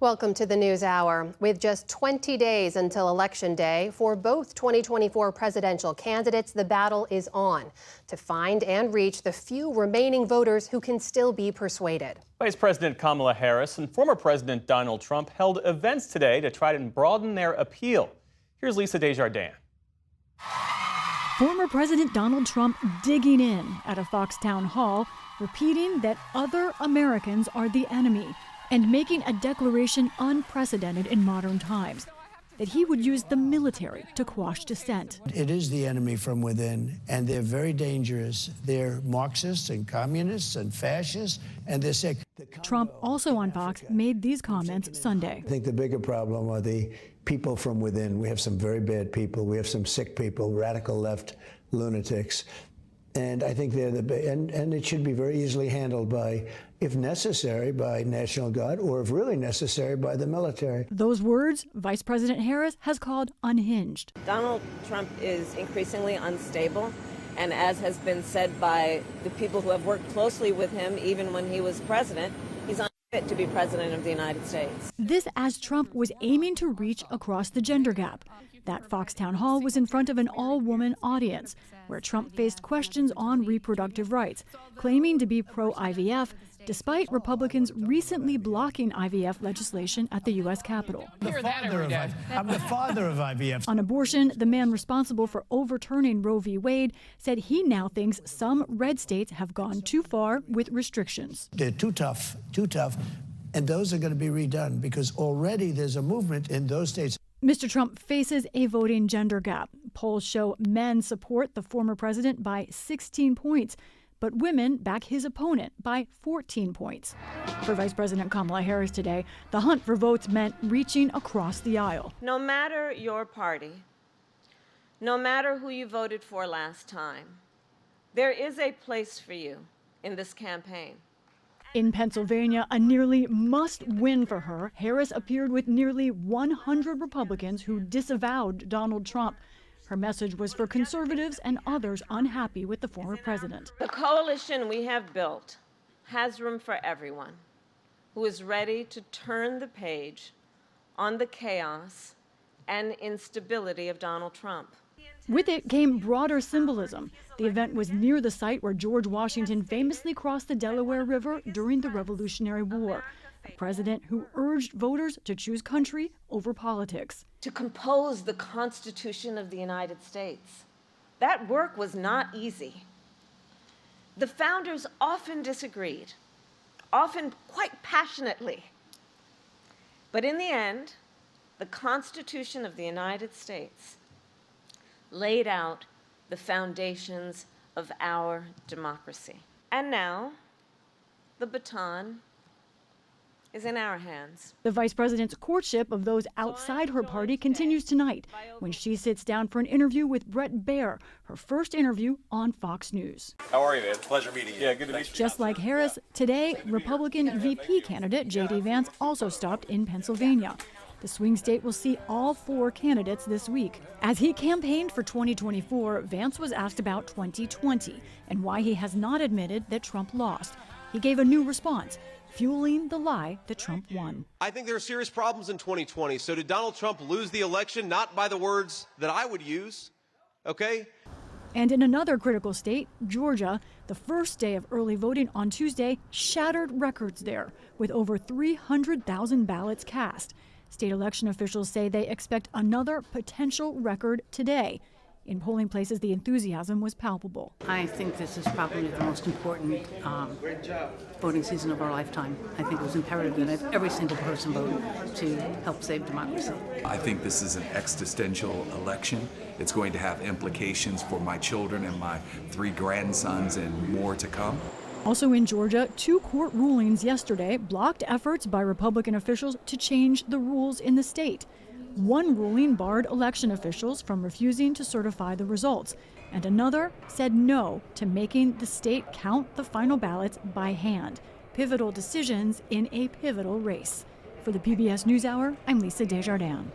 Welcome to the News Hour. With just 20 days until Election Day, for both 2024 presidential candidates, the battle is on to find and reach the few remaining voters who can still be persuaded. Vice President Kamala Harris and former President Donald Trump held events today to try to broaden their appeal. Here's Lisa Desjardins. Former President Donald Trump digging in at a Fox town hall, repeating that other Americans are the enemy, and making a declaration unprecedented in modern times, that he would use the military to quash dissent. It is the enemy from within, and they're very dangerous. They're Marxists and communists and fascists, and they're sick. Trump, also on Fox, made these comments Sunday. I think the bigger problem are the people from within. We have some very bad people. We have some sick people, radical left lunatics. And I think they're and it should be very easily handled by, if necessary, by National Guard, or if really necessary, by the military. Those words, Vice President Harris has called unhinged. Donald Trump is increasingly unstable, and as has been said by the people who have worked closely with him, even when he was president, he's unfit to be president of the United States. This as Trump was aiming to reach across the gender gap. That Fox town hall was in front of an all-woman audience, where Trump faced questions on reproductive rights, claiming to be pro-IVF, despite Republicans recently blocking IVF legislation at the U.S. Capitol. I'm the father of IVF. On abortion, the man responsible for overturning Roe v. Wade said he now thinks some red states have gone too far with restrictions. They're too tough, and those are going to be redone because already there's a movement in those states. Mr. Trump faces a voting gender gap. Polls show men support the former president by 16 points, but women back his opponent by 14 points. For Vice President Kamala Harris today, the hunt for votes meant reaching across the aisle. No matter your party, no matter who you voted for last time, there is a place for you in this campaign. In Pennsylvania, a nearly must-win for her, Harris appeared with nearly 100 Republicans who disavowed Donald Trump. Her message was for conservatives and others unhappy with the former president. The coalition we have built has room for everyone who is ready to turn the page on the chaos and instability of Donald Trump. With it came broader symbolism. The event was near the site where George Washington famously crossed the Delaware River during the Revolutionary War, a president who urged voters to choose country over politics. To compose the Constitution of the United States, that work was not easy. The founders often disagreed, often quite passionately. But in the end, the Constitution of the United States laid out the foundations of our democracy. And now, the baton is in our hands. The vice president's courtship of those outside her party continues tonight when she sits down for an interview with Bret Baier, her first interview on Fox News. How are you, man? Pleasure meeting you. Yeah, good to meet you. Just like Harris, today, Republican VP candidate J.D. Vance also stopped in Pennsylvania. The swing state will see all four candidates this week. As he campaigned for 2024, Vance was asked about 2020 and why he has not admitted that Trump lost. He gave a new response, fueling the lie that Trump won. I think there are serious problems in 2020. So did Donald Trump lose the election? Not by the words that I would use, okay? And in another critical state, Georgia, the first day of early voting on Tuesday shattered records there, with over 300,000 ballots cast. State election officials say they expect another potential record today. In polling places, the enthusiasm was palpable. I think this is probably the most important voting season of our lifetime. I think it was imperative that every single person vote to help save democracy. I think this is an existential election. It's going to have implications for my children and my 3 grandsons and more to come. Also in Georgia, 2 court rulings yesterday blocked efforts by Republican officials to change the rules in the state. One ruling barred election officials from refusing to certify the results, and another said no to making the state count the final ballots by hand. Pivotal decisions in a pivotal race. For the PBS NewsHour, I'm Lisa Desjardins.